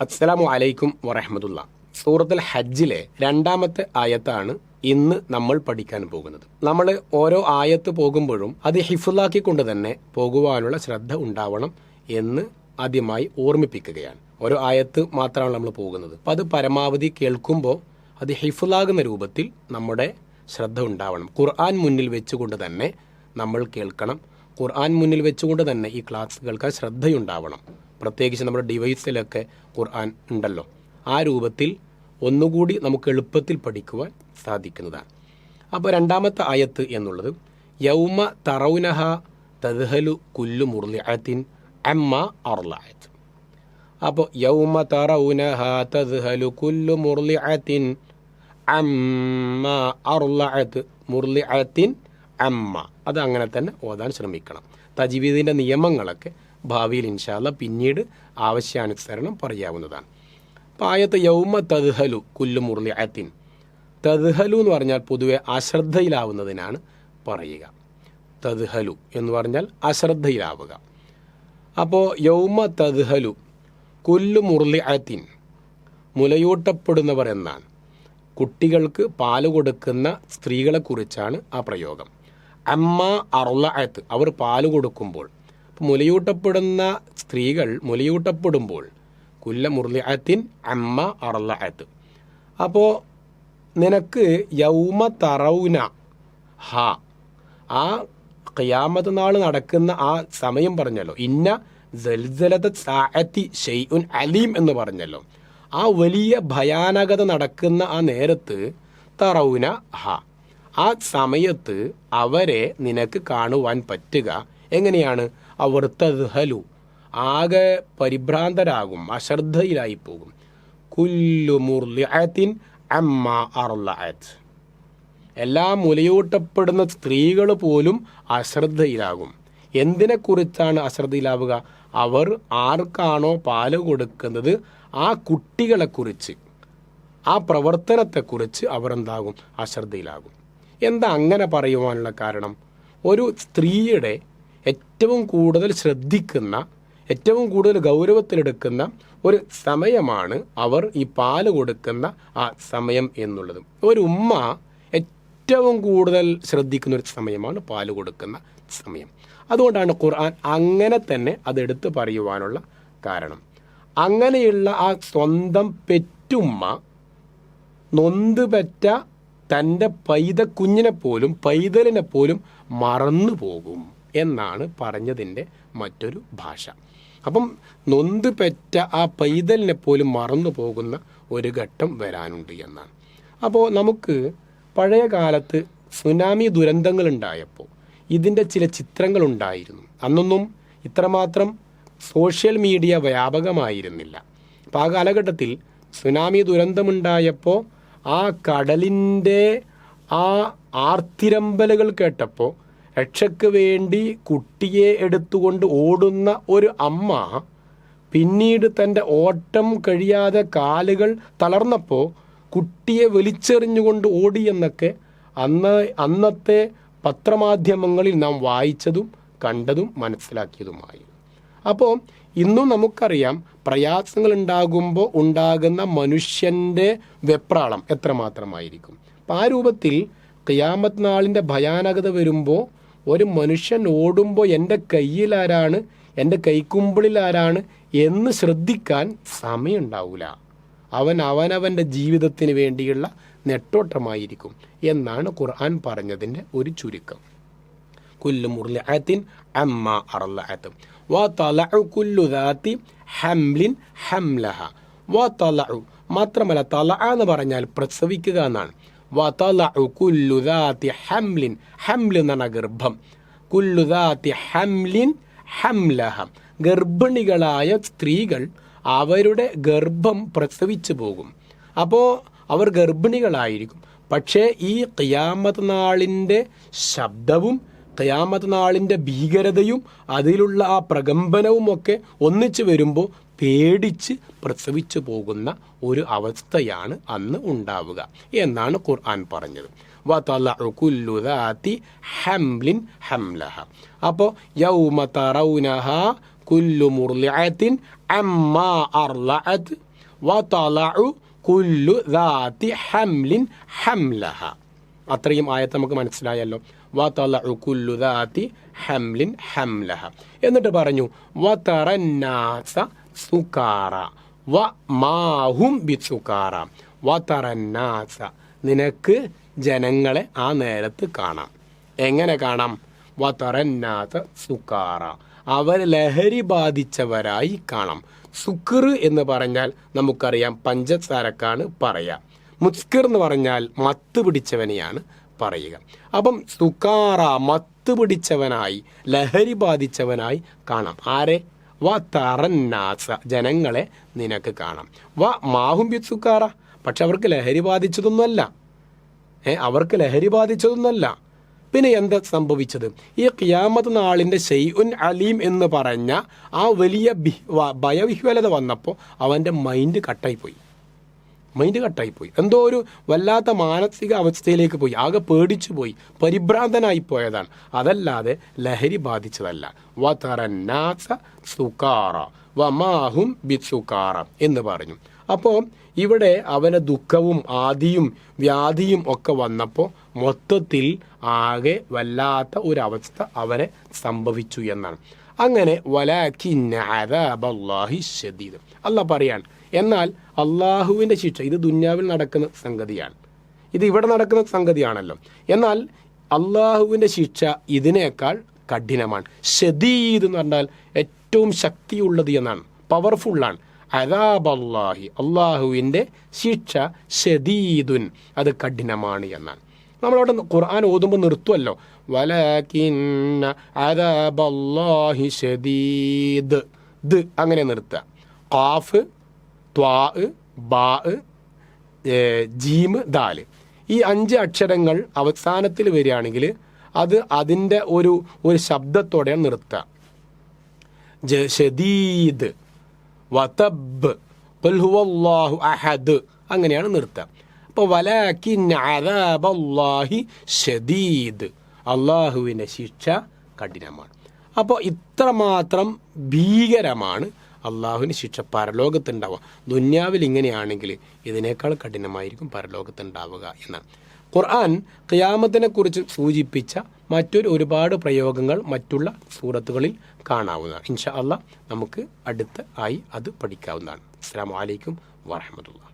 അസ്സലാമു അലൈക്കും വറഹ്മത്തുള്ള. സൂറത്തുൽ ഹജ്ജിലെ 2-ാമത്തെ ആയത്താണ് ഇന്ന് നമ്മൾ പഠിക്കാൻ പോകുന്നത്. നമ്മൾ ഓരോ ആയത്ത് പോകുമ്പോഴും അത് ഹിഫ്ളാക്കിക്കൊണ്ട് തന്നെ പോകുവാനുള്ള ശ്രദ്ധ ഉണ്ടാവണം എന്ന് ആദ്യമായി ഓർമ്മിപ്പിക്കുകയാണ്. ഓരോ ആയത്ത് മാത്രമാണ് നമ്മൾ പോകുന്നത്. അപ്പം അത് പരമാവധി കേൾക്കുമ്പോൾ അത് ഹിഫ്ളാകുന്ന രൂപത്തിൽ നമ്മുടെ ശ്രദ്ധ ഉണ്ടാവണം. ഖുർആൻ മുന്നിൽ വെച്ചുകൊണ്ട് തന്നെ നമ്മൾ കേൾക്കണം. ഖുർആൻ മുന്നിൽ വെച്ചുകൊണ്ട് തന്നെ ഈ ക്ലാസ് കേൾക്കാൻ ശ്രദ്ധയുണ്ടാവണം. പ്രത്യേകിച്ച് നമ്മുടെ ഡിവൈസിലൊക്കെ ഖുർആൻ ഉണ്ടല്ലോ, ആ രൂപത്തിൽ ഒന്നുകൂടി നമുക്ക് എളുപ്പത്തിൽ പഠിക്കുവാൻ സാധിക്കുന്നതാണ്. അപ്പോൾ 2-ാമത്തെ ആയത്ത് എന്നുള്ളത് യൗമ തറൗനഹ തദ്ഹലു കുല്ലു മുർളിഅത്തിൻ അമ്മ അർളഅത്. അപ്പോൾ യൗമ തറൗനഹ തദ്ഹലു കുല്ലു മുർളിഅത്തിൻ അമ്മ അർളഅത്. മുർളിഅത്തിൻ അമ്മ, അത് അങ്ങനെ തന്നെ ഓതാൻ ശ്രമിക്കണം. തജ്വീദിൻ്റെ നിയമങ്ങളൊക്കെ ഭാവിയിൽ ഇൻഷാ അല്ലാഹ് പിന്നീട് ആവശ്യാനുസരണം പറയാവുന്നതാണ്. അപ്പോൾ ആയത്ത് യൗമ തദ്ഹലു കുല്ലു മുർളിഅത്തിൻ. തദ്ഹലു എന്ന് പറഞ്ഞാൽ പൊതുവെ അശ്രദ്ധയിലാവുന്നതിനാണ് പറയുക. തദ്ഹലു എന്ന് പറഞ്ഞാൽ അശ്രദ്ധയിലാവുക. അപ്പോൾ യൗമ തദ്ഹലു കുല്ലു മുർളിഅത്തിൻ, മുലയൂട്ടപ്പെടുന്നവർ എന്നാണ്. കുട്ടികൾക്ക് പാല് കൊടുക്കുന്ന സ്ത്രീകളെക്കുറിച്ചാണ് ആ പ്രയോഗം. അമ്മ അർളഅത്, അവർ പാല് കൊടുക്കുമ്പോൾ. മുലയൂട്ടപ്പെടുന്ന സ്ത്രീകൾ മുലയൂട്ടപ്പെടുമ്പോൾ കുല്ല മുർളിഅത്തിൻ അമ്മ അർളഅത്. അപ്പോൾ നിനക്ക് യൗമ തറൗന ഹ, ആ ഖിയാമത്ത് നാൾ നടക്കുന്ന ആ സമയം പറഞ്ഞല്ലോ. ഇന്ന സൽസലത സാഅത്തി ഷൈഉൻ അലീം എന്ന് പറഞ്ഞല്ലോ. ആ വലിയ ഭയാനകത നടക്കുന്ന ആ നേരത്ത് തറൗന ഹ, ആ സമയത്ത് അവരെ നിനക്ക് കാണുവാൻ പറ്റുക എങ്ങനെയാണ്? അവർ തദ്ഹലു, ആകെ പരിഭ്രാന്തരാകും, അശ്രദ്ധയിലായി പോകും. കുല്ലു മുർളിഅത്തിൻ അമ്മ അർളഅത്, എല്ലാ മുലയൂട്ടപ്പെടുന്ന സ്ത്രീകൾ പോലും അശ്രദ്ധയിലാകും. എന്തിനെക്കുറിച്ചാണ് അശ്രദ്ധയിലാവുക? അവർ ആർക്കാണോ പാല് കൊടുക്കുന്നത് ആ കുട്ടികളെക്കുറിച്ച്, ആ പ്രവർത്തനത്തെക്കുറിച്ച് അവർ എന്താകും? അശ്രദ്ധയിലാകും. എന്താ അങ്ങനെ പറയുവാനുള്ള കാരണം? ഒരു സ്ത്രീയുടെ ഏറ്റവും കൂടുതൽ ശ്രദ്ധിക്കുന്ന, ഏറ്റവും കൂടുതൽ ഗൗരവത്തിലെടുക്കുന്ന ഒരു സമയമാണ് അവർ ഈ പാല് കൊടുക്കുന്ന ആ സമയം എന്നുള്ളത്. ഒരു ഉമ്മ ഏറ്റവും കൂടുതൽ ശ്രദ്ധിക്കുന്ന ഒരു സമയമാണ് പാല് കൊടുക്കുന്ന സമയം. അതുകൊണ്ടാണ് ഖുർആൻ അങ്ങനെ തന്നെ അതെടുത്ത് പറയുവാനുള്ള കാരണം. അങ്ങനെയുള്ള ആ സ്വന്തം പെറ്റുമ്മ നൊന്ത് പെറ്റ തൻ്റെ പൈതലിനെ പോലും മറന്നു പോകും എന്നാണ് പറഞ്ഞതിൻ്റെ മറ്റൊരു ഭാഷ. അപ്പം നൊന്ത് പെറ്റ ആ പൈതലിനെ പോലും മറന്നു പോകുന്ന ഒരു ഘട്ടം വരാനുണ്ട് എന്നാണ്. അപ്പോൾ നമുക്ക് പഴയ കാലത്ത് സുനാമി ദുരന്തങ്ങളുണ്ടായപ്പോൾ ഇതിൻ്റെ ചില ചിത്രങ്ങളുണ്ടായിരുന്നു. അന്നൊന്നും ഇത്രമാത്രം സോഷ്യൽ മീഡിയ വ്യാപകമായിരുന്നില്ല. അപ്പോൾ ആ കാലഘട്ടത്തിൽ സുനാമി ദുരന്തമുണ്ടായപ്പോൾ ആ കടലിൻ്റെ ആ ആർത്തിരമ്പലുകൾ കേട്ടപ്പോൾ രക്ഷയ്ക്ക് വേണ്ടി കുട്ടിയെ എടുത്തുകൊണ്ട് ഓടുന്ന ഒരു അമ്മ പിന്നീട് തൻ്റെ ഓട്ടം കഴിയാതെ കാലുകൾ തളർന്നപ്പോൾ കുട്ടിയെ വലിച്ചെറിഞ്ഞുകൊണ്ട് ഓടിയെന്നൊക്കെ അന്നത്തെ പത്രമാധ്യമങ്ങളിൽ നാം വായിച്ചതും കണ്ടതും മനസ്സിലാക്കിയതുമായി. അപ്പോൾ ഇന്നും നമുക്കറിയാം പ്രയാസങ്ങൾ ഉണ്ടാകുമ്പോൾ ഉണ്ടാകുന്ന മനുഷ്യൻ്റെ വെപ്രാളം എത്രമാത്രമായിരിക്കും. അപ്പം ആ രൂപത്തിൽ ഖിയാമത്ത് നാളിൻ്റെ ഭയാനകത വരുമ്പോൾ ഒരു മനുഷ്യൻ ഓടുമ്പോൾ എൻ്റെ കയ്യിലാരാണ്, എൻ്റെ കൈക്കുമ്പിളിലാരാണ് എന്ന് ശ്രദ്ധിക്കാൻ സമയമുണ്ടാവില്ല. അവനവൻ്റെ ജീവിതത്തിന് വേണ്ടിയുള്ള നെട്ടോട്ടമായിരിക്കും എന്നാണ് ഖുർആൻ പറഞ്ഞതിൻ്റെ ഒരു ചുരുക്കം. കുല്ലു മുർളിഅത്തിൻ അമ്മ അർളഅത് വതലഉ കുല്ലു ദാതി ഹംലിൻ ഹംലഹ. വതലഉ മാത്രമല്ല, തലഅ എന്ന് പറഞ്ഞാൽ പ്രസവിക്കുക എന്നാണ്. വതലഉ കുല്ലു ദാതി ഹംലിൻ, ഹംൽ എന്നാണ് ഗർഭം. കുല്ലു ദാതി ഹംലിൻ ഹംലഹ, ഗർഭിണികളായ സ്ത്രീകൾ അവരുടെ ഗർഭം പ്രസവിച്ചു പോകും. അപ്പോൾ അവർ ഗർഭിണികളായിരിക്കും. പക്ഷേ ഈ ഖിയാമത്ത് നാളിൻ്റെ ശബ്ദവും ഖിയാമത്ത് നാളിൻ്റെ ഭീകരതയും അതിലുള്ള ആ പ്രകമ്പനവും ഒക്കെ ഒന്നിച്ചു വരുമ്പോൾ പേടിച്ച് പ്രസവിച്ചു പോകുന്ന ഒരു അവസ്ഥയാണ് അന്ന് ഉണ്ടാവുക എന്നാണ് ഖുർആൻ പറഞ്ഞത്. വതലഉ കുല്ലു ദാതി ഹംലിൻ ഹംലഹ. അപ്പോൾ യൗമ തറൗനഹ കുല്ലു മുർളിഅത്തിൻ അമ്മാ അർളഅത് വതളഉ കുല്ലു ദാതി ഹംലിൻ ഹംലഹ. അത്രയും ആയത്ത് നമുക്ക് മനസ്സിലായല്ലോ. വതളഉ കുല്ലു ദാതി ഹംലിൻ ഹംലഹ. എന്നിട്ട് പറഞ്ഞു വതറന്നാസ സുകാറ വമാഹും ബിസുകാറ. വതറന്നാസ, നിനക്ക് ജനങ്ങളെ ആ നേരത്ത് കാണാം. എങ്ങനെ കാണാം? വതറന്നാസ സുകാറ, അവർ ലഹരി ബാധിച്ചവരായി കാണാം. സുക്കർ എന്ന് പറഞ്ഞാൽ നമുക്കറിയാം പഞ്ചസാരക്കാണ് പറയുക. മുസ്കിർ എന്ന് പറഞ്ഞാൽ മത്ത് പിടിച്ചവനെയാണ് പറയുക. അപ്പം സുക്കാറ, മത്ത് പിടിച്ചവനായി, ലഹരി ബാധിച്ചവനായി കാണാം. ആരെ? വ തറന്നാസ, ജനങ്ങളെ നിനക്ക് കാണാം. വ മാഹും ബി സുക്കാറ, പക്ഷെ അവർക്ക് ലഹരി ബാധിച്ചതൊന്നുമല്ല. അവർക്ക് ലഹരി ബാധിച്ചതൊന്നുമല്ല. പിന്നെ എന്താ സംഭവിച്ചത്? ഈ ഖിയാമത്ത് നാളിൻ്റെ ഷൈഉൻ അലീം എന്ന് പറഞ്ഞ ആ വലിയ ഭയവിഹ്വലത വന്നപ്പോൾ അവൻ്റെ മൈൻഡ് കട്ടായിപ്പോയി. എന്തോ ഒരു വല്ലാത്ത മാനസിക അവസ്ഥയിലേക്ക് പോയി. ആകെ പേടിച്ചു പോയി, പരിഭ്രാന്തനായി പോയതാണ്. അതല്ലാതെ ലഹരി ബാധിച്ചതല്ല. വതറന്നാസ സുകാറ വമാഹും ബിസുകാറ എന്ന് പറഞ്ഞു. അപ്പോൾ ഇവിടെ അവന് ദുഃഖവും ആദിയും വ്യാധിയും ഒക്കെ വന്നപ്പോൾ മൊത്തത്തിൽ ആകെ വല്ലാത്ത ഒരവസ്ഥ അവനെ സംഭവിച്ചു എന്നാണ്. അങ്ങനെ വലാകിന്ന അദാബല്ലാഹി ശദീദ്, അല്ലാഹ് പറയാണ്, എന്നാൽ അള്ളാഹുവിൻ്റെ ശിക്ഷ, ഇത് ദുന്യാവിൽ നടക്കുന്ന സംഗതിയാണ്, ഇത് ഇവിടെ നടക്കുന്ന സംഗതിയാണല്ലോ, എന്നാൽ അള്ളാഹുവിൻ്റെ ശിക്ഷ ഇതിനേക്കാൾ കഠിനമാണ്. ശദീദ് എന്ന് പറഞ്ഞാൽ ഏറ്റവും ശക്തിയുള്ളത് എന്നാണ്, പവർഫുള്ളാണ്. അദാബല്ലാഹി, അള്ളാഹുവിൻ്റെ ശിക്ഷ ശദീദുൻ, അത് കഠിനമാണ് എന്നാണ്. നമ്മളവിടെ ഖുർആൻ ഓതുമ്പോൾ നിർത്തുമല്ലോ, വലാകിന്ന അദാബല്ലാഹി ശദീദ്, ദ് അങ്ങനെ നിർത്തുക. ഖാഫ്, ത്വാ, ബാ, ജീം, ദാല്, ഈ 5 അക്ഷരങ്ങൾ അവസാനത്തിൽ വരികയാണെങ്കിൽ അത് അതിൻ്റെ ഒരു ശബ്ദത്തോടെയാണ് നിർത്തുക. ശദീദ്, വതബ്, ഖുൽ ഹുവല്ലാഹു അഹദ്, അങ്ങനെയാണ് നിർത്തുക. അപ്പോൾ വലാകിന്ന അദാബല്ലാഹി ശദീദ്, അള്ളാഹുവിൻ്റെ ശിക്ഷ കഠിനമാണ്. അപ്പോൾ ഇത്രമാത്രം ഭീകരമാണ് അള്ളാഹുവിന് ശിക്ഷ പരലോകത്തുണ്ടാവുക. ദുന്യാവിൽ ഇങ്ങനെയാണെങ്കിൽ ഇതിനേക്കാൾ കഠിനമായിരിക്കും പരലോകത്തുണ്ടാവുക എന്നാണ്. ഖുർആൻ ഖിയാമത്തിനെ കുറിച്ച് സൂചിപ്പിച്ച മറ്റൊരു ഒരുപാട് പ്രയോഗങ്ങൾ മറ്റുള്ള സൂറത്തുകളിൽ കാണാവുന്നതാണ്. ഇൻഷാ അല്ലാഹ് നമുക്ക് അടുത്ത ആയി അത് പഠിക്കാവുന്നതാണ്. അസ്സലാമു അലൈക്കും വറഹ്മത്തുള്ളാഹി.